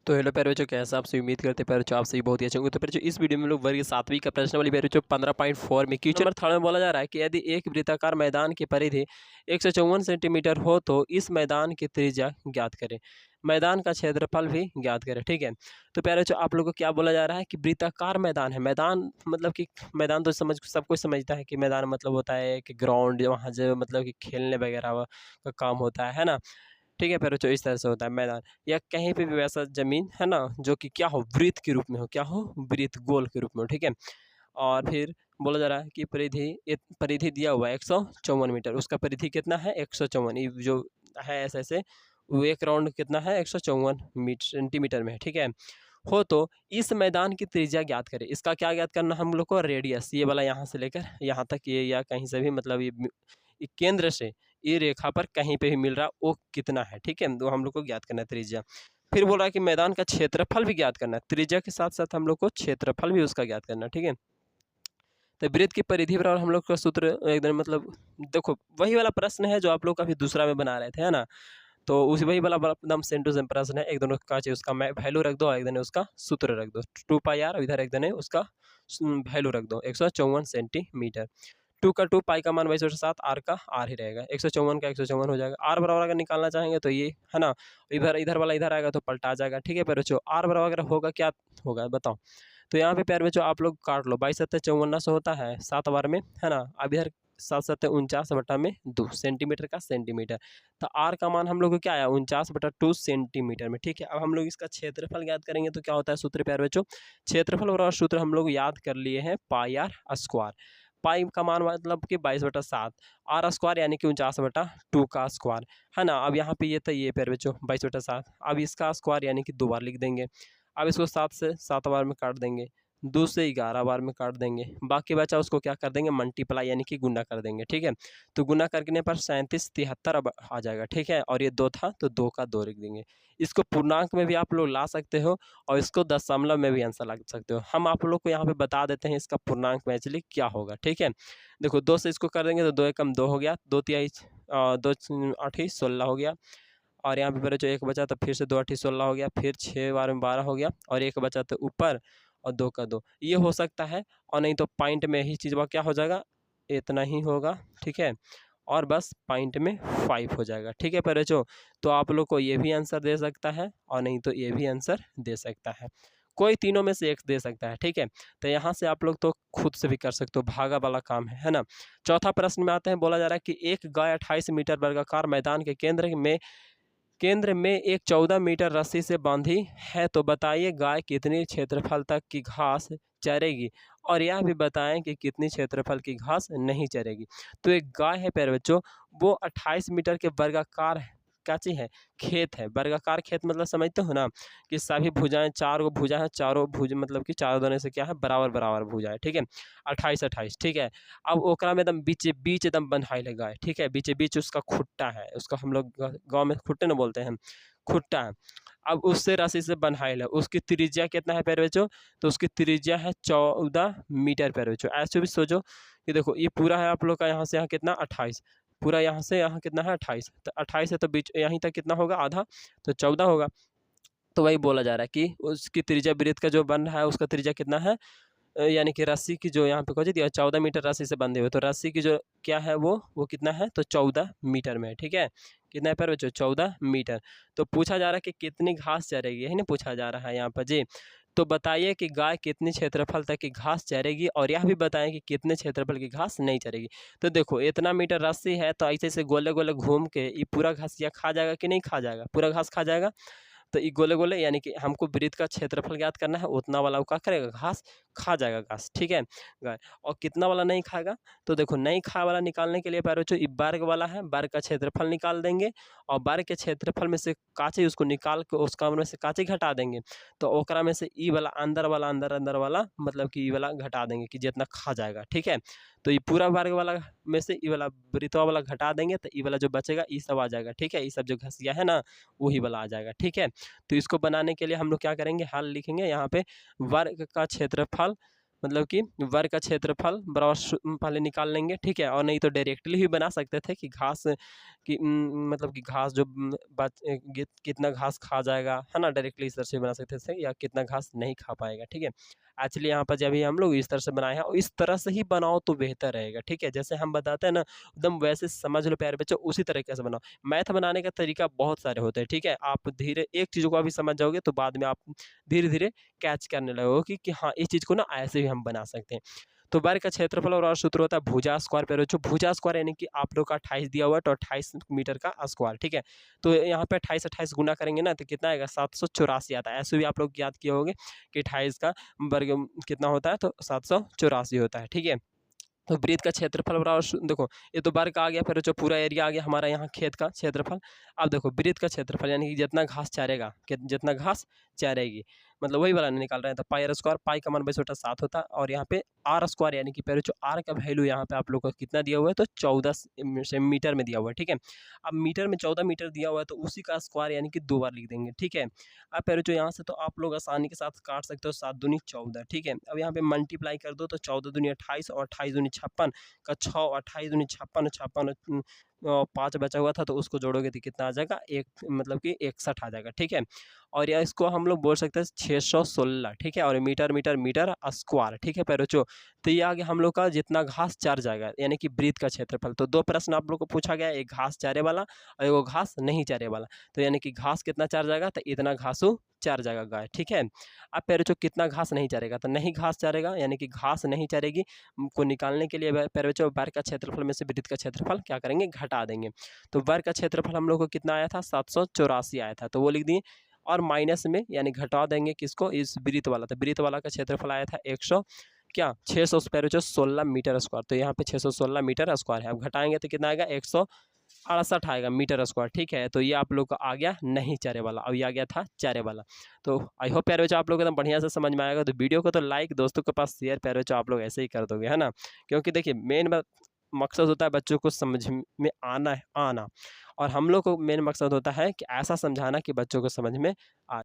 तो हेलो प्यारे बच्चों, कैसा आपसे उम्मीद करते हैं प्यारे बच्चों आप सही बहुत ही अच्छे होंगे। तो प्यारे बच्चों इस वीडियो में लोग वर्ग 7वीं का प्रश्न वाली प्यारे बच्चों 15.4 में क्वेश्चन नंबर 3 में बोला जा रहा है कि यदि एक वृत्ताकार मैदान की परिधि 154 सेंटीमीटर हो तो इस मैदान की त्रिज्या ज्ञात करें, मैदान का क्षेत्रफल भी ज्ञात करें। ठीक है, तो प्यारे बच्चों आप लोगों को क्या बोला जा रहा है कि वृत्ताकार मैदान है। मैदान मतलब कि मैदान तो सब कुछ समझता है कि मैदान मतलब होता है कि ग्राउंड, वहाँ जो मतलब कि खेलने वगैरह का काम होता है ना। ठीक है, फिर जो इस तरह से होता है मैदान, या कहीं पे भी वैसा ज़मीन है ना जो कि क्या हो, वृत्त के रूप में हो, क्या हो, वृत्त गोल के रूप में हो। ठीक है, और फिर बोला जा रहा है कि परिधि दिया हुआ है 154 मीटर, उसका परिधि कितना है 154, ये जो है ऐसे ऐसे वो एक राउंड कितना है 154 मीटर सेंटीमीटर में है। ठीक है, हो तो इस मैदान की त्रिज्या ज्ञात करें। इसका क्या ज्ञात करना हम लोग को, रेडियस, ये वाला यहाँ से लेकर यहाँ तक ये, या कहीं से भी मतलब ये केंद्र से ये रेखा पर कहीं पे भी मिल रहा वो कितना है। ठीक है, तो हम लोग को ज्ञात करना है त्रिज्या। फिर बोल रहा है कि मैदान का क्षेत्रफल भी ज्ञात करना है, त्रिज्या के साथ साथ हम लोग को क्षेत्रफल भी उसका ज्ञात करना है। ठीक है, तो वृत्त की परिधि पर हम लोग का सूत्र एकदम मतलब देखो वही वाला प्रश्न है जो आप लोग काफी दूसरा में बना रहे थे, है ना। तो उसी वही वाला एकदम सेम टू सेम प्रश्न है। एक दोनों का चाहिए उसका मैं वैल्यू रख दो, एक दिन उसका सूत्र रख दो 2 पाई आर, इधर एक दिन उसका वैल्यू रख दो 154 सेंटीमीटर। 2 का 2, पाई का मान 22/7, आर का आर ही रहेगा, 154 का 154 हो जाएगा। आर बराबर अगर निकालना चाहेंगे तो ये है ना, इधर इधर वाला इधर आएगा तो पलटा जाएगा। ठीक है प्यारे बच्चों, आर बराबर अगर होगा क्या होगा बताओ। तो यहाँ पे प्यारे बच्चों आप लोग काट लो, 22×7 = 54 होता है 7 बार में, है ना। अब इधर 7×7 = 49 सेंटीमीटर का सेंटीमीटर। तो आर का मान हम लोग को क्या आया 49/2 सेंटीमीटर में। ठीक है, अब हम लोग इसका क्षेत्रफल याद करेंगे तो क्या होता है सूत्र प्यारे बच्चों, क्षेत्रफल और सूत्र हम लोग याद कर लिए हैं पाई आर स्क्वायर। पाई का मान मतलब कि 22/7, आर स्क्वायर यानी कि 49/2 का स्क्वायर, है ना। अब यहाँ पे ये था ये प्यारे बच्चों 22/7, अब इसका स्क्वायर यानी कि 2 बार लिख देंगे। अब इसको 7 से 7 बार में काट देंगे, 2 से 11 बार में काट देंगे, बाकी बचा उसको क्या कर देंगे मल्टीप्लाई यानी कि गुना कर देंगे। ठीक है, तो गुना करने पर 37 73 अब आ जाएगा। ठीक है, और ये 2 था तो 2 का 2 लिख देंगे। इसको पूर्णांक में भी आप लोग ला सकते हो और इसको दशमलव में भी आंसर लगा सकते हो। हम आप लोग को यहाँ पे बता देते हैं इसका पूर्णांक में एक्चुअली क्या होगा। ठीक है, देखो 2 से इसको कर देंगे तो 2 एकम 2 हो गया, 2 तिहाई 2 8 16 हो गया, और यहाँ पे मेरे जो एक बचा तो फिर से 2 8 16 हो गया, फिर 6 बार में 12 हो गया, और एक बचा तो ऊपर और 2 का 2 ये हो सकता है। और नहीं तो पॉइंट में ही चीज़ क्या हो जाएगा, इतना ही होगा। ठीक है, और बस पॉइंट में 5 हो जाएगा। ठीक है पर बच्चों, तो आप लोग को ये भी आंसर दे सकता है और नहीं तो ये भी आंसर दे सकता है, कोई तीनों में से एक दे सकता है। ठीक है, तो यहाँ से आप लोग तो खुद से भी कर सकते हो, भागा वाला काम है ना। चौथा प्रश्न में आते हैं, बोला जा रहा है कि एक गाय 28 मीटर वर्गाकार मैदान के केंद्र में एक 14 मीटर रस्सी से बांधी है, तो बताइए गाय कितनी क्षेत्रफल तक की घास चरेगी, और यह भी बताएं कि कितनी क्षेत्रफल की घास नहीं चरेगी। तो एक गाय है प्यारे बच्चों, वो 28 मीटर के वर्गाकार क्या चीज है, खेत है। वर्गाकार खेत मतलब समझते हो ना कि सभी भुजाएं, 4 गो भुजा है, चारों भुज मतलब कि चारों दोनों से क्या है बराबर बराबर भुजा है। ठीक है, 28 28। ठीक है, अब ओकरा में एकदम बीचे बीच एकदम बंधाइल है गाय। ठीक है, बीचे बीच उसका खुट्टा है, उसका हम लोग गाँव में खुट्टे न बोलते हैं, खुट्टा है। अब उससे रस्सी से बंधाइल है, उसकी त्रिज्या कितना है प्यारे बच्चों, तो उसकी त्रिज्या है 14 मीटर प्यारे बच्चों। ऐसे भी सोचो कि देखो ये पूरा है आप लोग का यहाँ से यहाँ कितना 28, पूरा यहाँ से यहाँ कितना है 28, तो 28 है तो बीच यहीं तक कितना होगा आधा, तो 14 होगा। तो वही बोला जा रहा है कि उसकी त्रिज्या वृत्त का जो बन रहा है उसका त्रिज्या कितना है, यानी कि रस्सी की जो यहाँ पे कह दिया 14 मीटर रस्सी से बंधे हुए, तो रस्सी की जो क्या है वो कितना है, तो 14 मीटर में है। ठीक है, कितना है पर बच्चों 14 मीटर। तो पूछा जा रहा है कि कितनी घास चरेगी, यही ना पूछा जा रहा है यहाँ पर जी। तो बताइए कि गाय कितनी क्षेत्रफल तक की घास चरेगी, और यह भी बताएं कि कितने क्षेत्रफल की घास नहीं चरेगी। तो देखो इतना मीटर रस्सी है तो ऐसे ऐसे गोले गोले घूम के ये पूरा घास या खा जाएगा कि नहीं खा जाएगा, पूरा घास खा जाएगा। तो ये गोले गोले यानी कि हमको वृत्त का क्षेत्रफल ज्ञात करना है, उतना वाला वो क्या करेगा घास खा जाएगा घास। ठीक है गाय, और कितना वाला नहीं खाएगा, तो देखो नहीं खा वाला निकालने के लिए प्यारे बच्चों वर्ग वाला है, वर्ग का क्षेत्रफल निकाल देंगे, और वर्ग के क्षेत्रफल में से काचे उसको निकाल के उसका में से काचे घटा देंगे, तो ओकरा में से ई वाला अंदर अंदर वाला मतलब कि ई वाला घटा देंगे कि जितना खा जाएगा। ठीक है, तो ये पूरा वर्ग वाला में से ई वाला वृत्तवा वाला घटा देंगे तो ई वाला जो बचेगा ई सब आ जाएगा। ठीक है, ये सब जो घसिया है ना वही वाला आ जाएगा। ठीक है, तो इसको बनाने के लिए हम लोग क्या करेंगे, हल लिखेंगे यहाँ पे वर्ग का क्षेत्रफल मतलब कि वर्ग का क्षेत्रफल बराबर पहले निकाल लेंगे, ठीक है। और नहीं तो डायरेक्टली भी बना सकते थे कि घास कि मतलब कि घास जो कितना घास खा जाएगा, है ना, डायरेक्टली इस तरह से बना सकते थे, या कितना घास नहीं खा पाएगा, ठीक है। एक्चुअली यहाँ पर जब भी हम लोग इस तरह से बनाए हैं, और इस तरह से ही बनाओ तो बेहतर रहेगा, ठीक है। जैसे हम बताते हैं ना, एकदम वैसे समझ लो प्यारे बच्चों, उसी तरीके से बनाओ। मैथ बनाने का तरीका बहुत सारे होते हैं, ठीक है। आप धीरे एक चीज़ को अभी समझ जाओगे तो बाद में आप धीरे धीरे कैच करने लगोगे कि हाँ, इस चीज़ को ना ऐसे भी हम बना सकते हैं। तो वर्ग का क्षेत्रफल और सूत्र होता है भुजा स्क्वायर पे। जो भुजा स्क्वायर यानी कि आप लोग का 28 दिया हुआ है, तो 28 मीटर का स्क्वायर, ठीक है। तो यहाँ पे 28 गुना करेंगे ना, तो कितना आएगा, 784 आता है। ऐसे भी आप लोग याद किए होंगे कि 28 का वर्ग कितना होता है, तो 784 होता है, ठीक है। तो वृत्त का क्षेत्रफल बराबर देखो, ये तो वर्ग आ गया, फिर जो पूरा एरिया आ गया हमारा यहाँ खेत का क्षेत्रफल। अब देखो वृत्त का क्षेत्रफल यानी कि जितना घास चारेगा, जितना घास चारेगी, मतलब वही वाला निकाल रहे हैं। तो पाई आर स्क्वायर, पाई का मान 2/7 होता है, और यहाँ पे आर स्क्वायर यानी कि पहले जो आर का वैल्यू यहाँ पे आप लोग को कितना दिया हुआ है, तो 14 मीटर में दिया हुआ है, ठीक है। अब मीटर में 14 मीटर दिया हुआ है, तो उसी का स्क्वायर यानी कि 2 बार लिख देंगे, ठीक है। अब पहले जो यहाँ से तो आप लोग आसानी के साथ काट सकते हो, 7 दूनी 14, ठीक है। अब यहाँ पे मल्टीप्लाई कर दो, तो 14 दूनी 28 और 28 दूनी 56 का 6, 28 दूनी 56, 56 5 बचा हुआ था, तो उसको जोड़ोगे तो कितना आ जाएगा, एक मतलब कि 61 आ जाएगा, ठीक है। और या इसको हम लोग बोल सकते हैं 616, ठीक है। और मीटर मीटर मीटर स्क्वायर, ठीक है पैरोचो। तो ये आगे हम लोग का जितना घास चार जाएगा यानी कि वृत्त का क्षेत्रफल। तो 2 प्रश्न आप लोग को पूछा गया, एक घास चारे वाला और एक घास नहीं चारे वाला। तो यानी कि घास कितना चार जाएगा, तो इतना घासू चार जाएगा गाय, ठीक है। अब पैरोचो कितना घास नहीं चारेगा, तो नहीं घास चारेगा यानी कि घास नहीं चारेगी को निकालने के लिए पैरोचो वर्ग का क्षेत्रफल में से वृत्त का क्षेत्रफल क्या करेंगे, घटा देंगे। तो वर्ग का क्षेत्रफल हम लोग को कितना आया था, 784 आया था, तो वो लिख दिए। और माइनस में यानी घटा देंगे किसको, इस वृत्त वाला। तो वृत्त वाला का क्षेत्रफल आया था 100 क्या 616 मीटर स्क्वायर। तो यहाँ पे 616 मीटर स्क्वायर है। अब घटाएंगे तो कितना आएगा, 168 आएगा मीटर स्क्वायर, ठीक है। तो ये आप लोग को आ गया नहीं चारे वाला, अब ये आ गया था चारे वाला। तो आई होप प्यारे बच्चों आप लोग एकदम बढ़िया से समझ में आएगा। तो वीडियो को तो लाइक, दोस्तों के पास शेयर, प्यारे बच्चों आप लोग ऐसे ही कर दोगे, है ना। क्योंकि देखिए मेन मकसद होता है बच्चों को समझ में आना, और हम लोग को मेन मकसद होता है कि ऐसा समझाना कि बच्चों को समझ में आ